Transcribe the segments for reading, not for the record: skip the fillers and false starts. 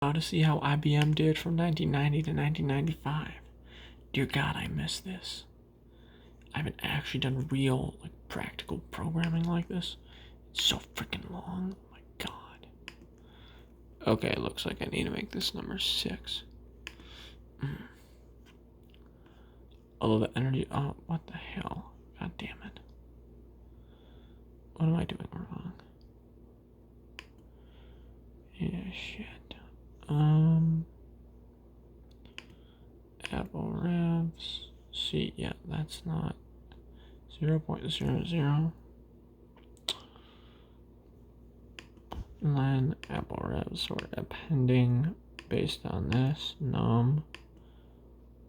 To see how IBM did from 1990 to 1995. Dear God, I miss this. I haven't actually done real, like, practical programming like this. It's so freaking long. Oh my God. Okay, looks like I need to make this number 6. Although the energy, oh, what the hell? God damn it. What am I doing wrong? Yeah, shit. Apple revs. See, yeah, that's not 0.00. And then Apple revs, so we're appending based on this num.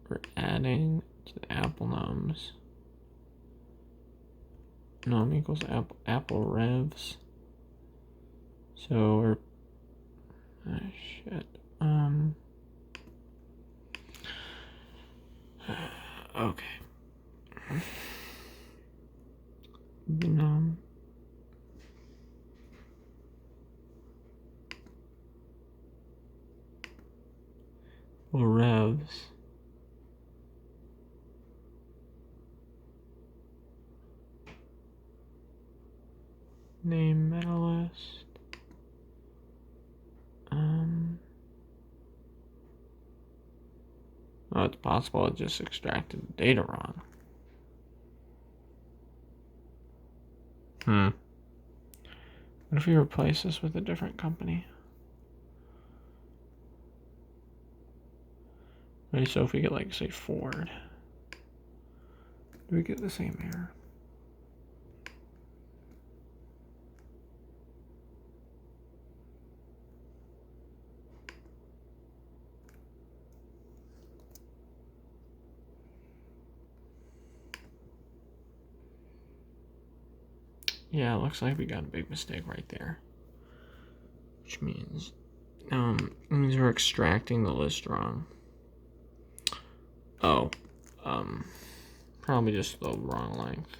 We're adding to the Apple nums. Num equals Apple revs. So we're shit. Okay. Num. Well, revs. Name medalist. Oh, it's possible it just extracted the data wrong. What if we replace this with a different company? Okay, so if we get, like, say, Ford, do we get the same error? Yeah, it looks like we got a big mistake right there. Which means, it means we're extracting the list wrong. Oh, probably just the wrong length.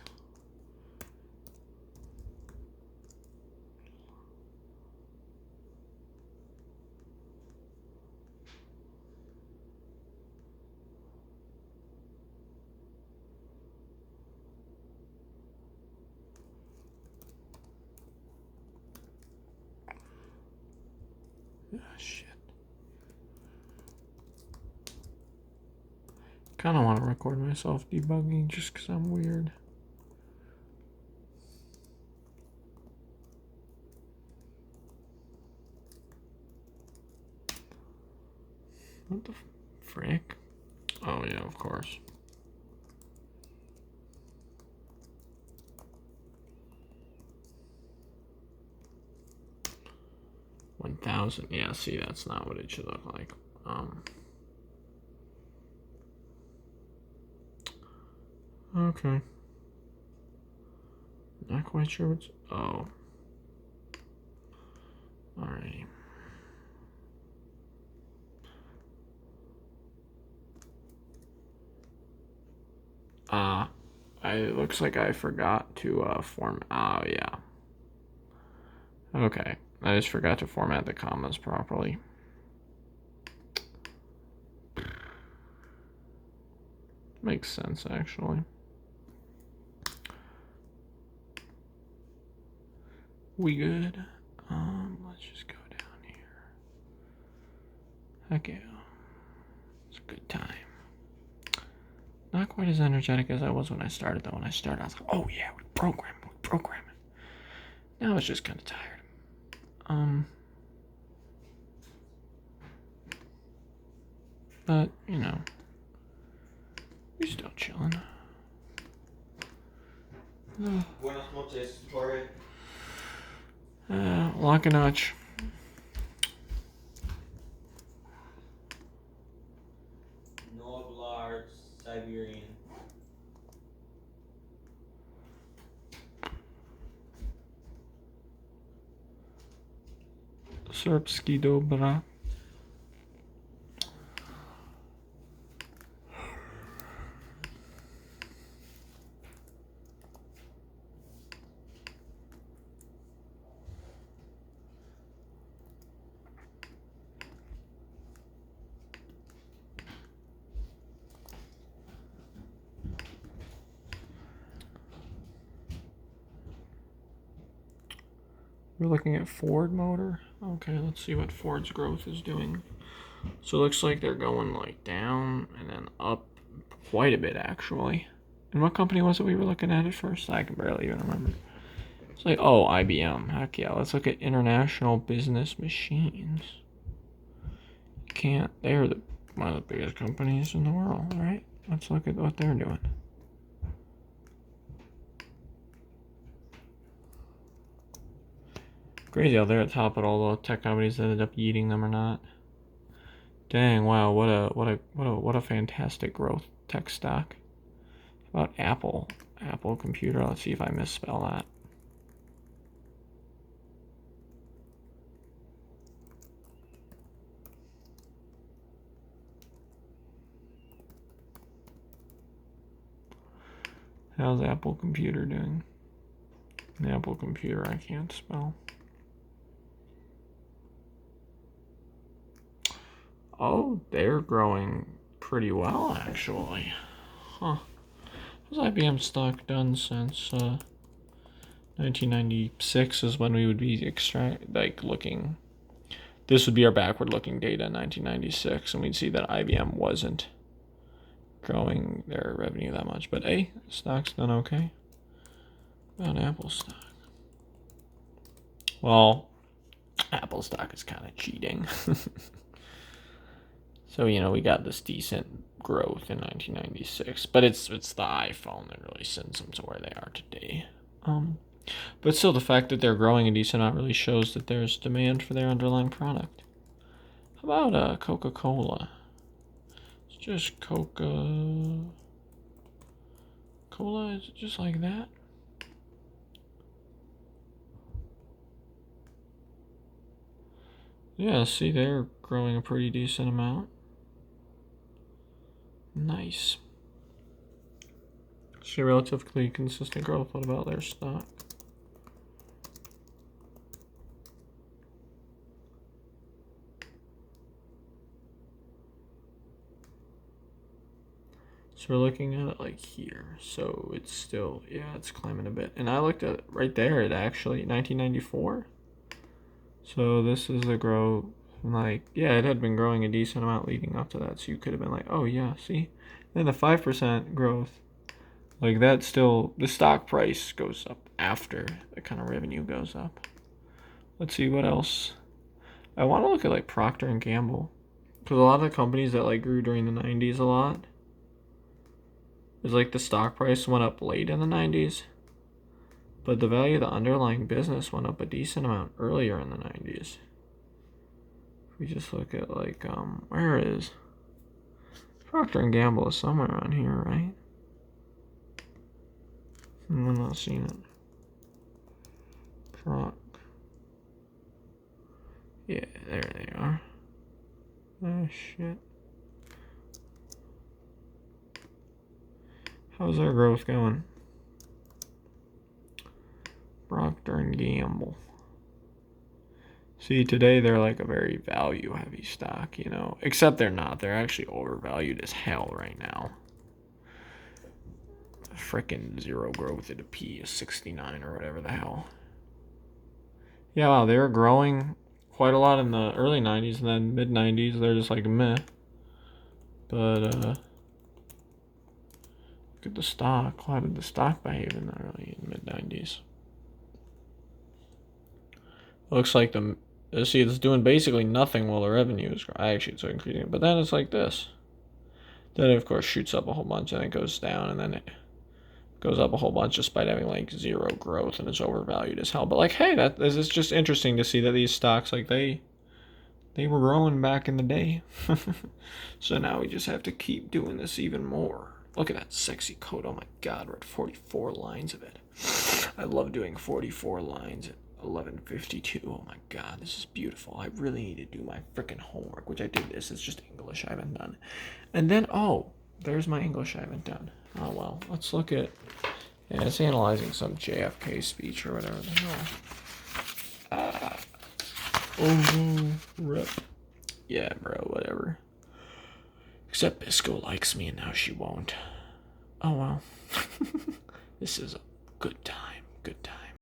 Ah, shit. Kind of want to record myself debugging just because I'm weird. What the frick? Oh, yeah, of course. $1,000. Yeah, see, that's not what it should look like. Okay. Not quite sure what's. Oh. Alrighty. It looks like I forgot to form. Oh, yeah. Okay. I just forgot to format the commas properly. Makes sense, actually. We good? Let's just go down here. Heck yeah. It's a good time. Not quite as energetic as I was when I started, though. When I started, I was like, oh yeah, we program it. Now I was just kind of tired. But, you know, we're still chilling. Buenas noches, Jorge. Lock a notch. No hablar Siberian. Serbski dobra. We're looking at Ford Motor. Okay, let's see what Ford's growth is doing. So it looks like they're going like down and then up quite a bit actually. And what company was it we were looking at first? I can barely even remember. It's like, oh, IBM. Heck yeah, let's look at International Business Machines. They're one of the biggest companies in the world, right? Let's look at what they're doing. Crazy how they're at top of all the tech companies that ended up eating them or not. Dang, wow, what a fantastic growth tech stock. How about Apple? Apple Computer, let's see if I misspell that. How's Apple Computer doing? Apple Computer I can't spell. Oh, they're growing pretty well, actually. Huh. How's IBM stock done since 1996 is when we would be looking. This would be our backward-looking data in 1996, and we'd see that IBM wasn't growing their revenue that much. But hey, stock's done okay. About Apple stock. Well, Apple stock is kind of cheating. So, we got this decent growth in 1996, but it's the iPhone that really sends them to where they are today. But still, the fact that they're growing a decent amount really shows that there's demand for their underlying product. How about Coca-Cola? It's just Coca-Cola, is it just like that? Yeah, see, they're growing a pretty decent amount. Nice. See, relatively consistent growth. What about their stock? So we're looking at it like here. So it's still, yeah, it's climbing a bit. And I looked at it right there, it actually, 1994. So this is the growth. Like, yeah, it had been growing a decent amount leading up to that. So you could have been like, oh, yeah, see? Then the 5% growth. Like, that still, the stock price goes up after the kind of revenue goes up. Let's see what else. I want to look at, like, Procter & Gamble. Because a lot of the companies that, like, grew during the 90s a lot, is like the stock price went up late in the 90s. But the value of the underlying business went up a decent amount earlier in the 90s. If we just look at, like, where is Procter & Gamble is somewhere around here, right? I'm not seeing it. Yeah, there they are. Oh, shit. How's our growth going? Procter & Gamble. See, today they're like a very value-heavy stock, Except they're not. They're actually overvalued as hell right now. Frickin' zero growth at a P is 69 or whatever the hell. Yeah, wow, they were growing quite a lot in the early 90s, and then mid-90s, they're just like meh. But, look at the stock. How did the stock behave in the early and mid-90s? Looks like it's doing basically nothing while the revenue is growing. Actually, it's increasing, but then it's like this. Then it, of course, shoots up a whole bunch, and it goes down, and then it goes up a whole bunch despite having like zero growth, and it's overvalued as hell. But like, hey, this is just interesting to see that these stocks, like, they were growing back in the day. So now we just have to keep doing this even more. Look at that sexy code. Oh my god, we're at 44 lines of it. I love doing 44 lines at 11:52. Oh my god, this is beautiful. I really need to do my freaking homework, which I did this. It's just English I haven't done. And then, oh, there's my English I haven't done. Oh well, let's look at, yeah, it's analyzing some JFK speech or whatever the hell. Oh, rip. Yeah, bro, whatever. Except Bisco likes me and now she won't. Oh well. This is a good time.